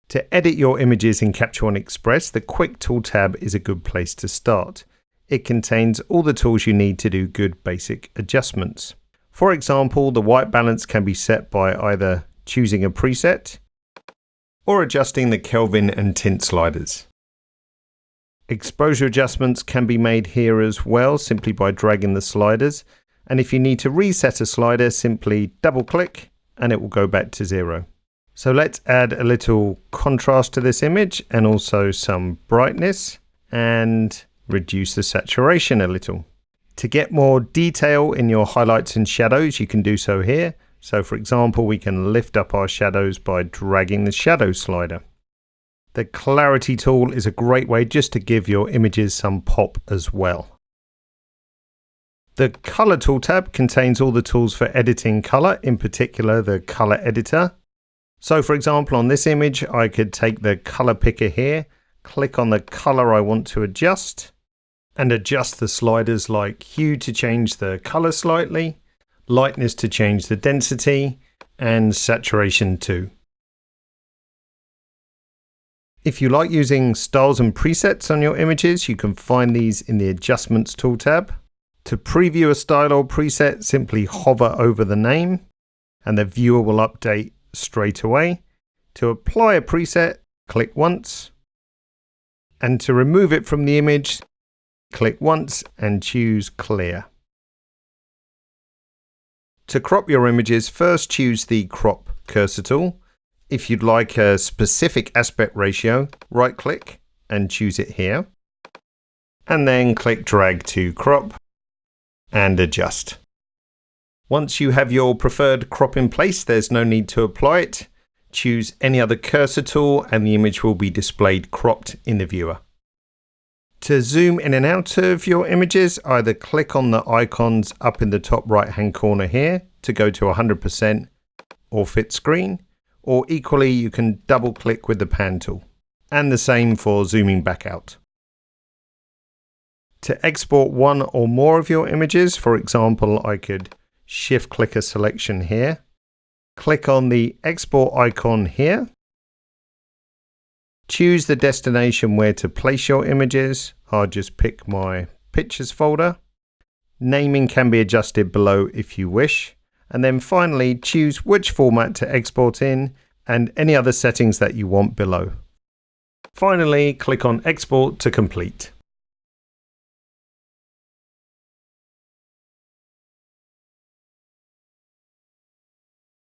To edit your images in Capture One Express, the Quick Tool tab is a good place to start. It contains all the tools you need to do good basic adjustments. For example, the white balance can be set by either choosing a preset or adjusting the Kelvin and tint sliders. Exposure adjustments can be made here as well, simply by dragging the sliders. And if you need to reset a slider, simply double click and it will go back to 0. So let's add a little contrast to this image and also some brightness and reduce the saturation a little. To get more detail in your highlights and shadows, you can do so here. So for example, we can lift up our shadows by dragging the shadow slider. The clarity tool is a great way just to give your images some pop as well. The color tool tab contains all the tools for editing color, in particular the color editor. So for example, on this image, I could take the color picker here, click on the color I want to adjust, and adjust the sliders like hue to change the color slightly, lightness to change the density, and saturation too. If you like using styles and presets on your images, you can find these in the Adjustments tool tab. To preview a style or preset, simply hover over the name and the viewer will update straight away. To apply a preset, click once. And to remove it from the image, click once and choose Clear. To crop your images, first choose the Crop Cursor tool. If you'd like a specific aspect ratio, right-click and choose it here. And then click Drag to Crop and adjust. Once you have your preferred crop in place, there's no need to apply it. Choose any other cursor tool and the image will be displayed cropped in the viewer. To zoom in and out of your images, either click on the icons up in the top right-hand corner here to go to 100% or fit screen, or equally you can double click with the pan tool. And the same for zooming back out. To export one or more of your images, for example, I could shift click a selection here, click on the export icon here, choose the destination where to place your images. I'll just pick my pictures folder. Naming can be adjusted below if you wish. And then finally choose which format to export in and any other settings that you want below. Finally, click on Export to complete.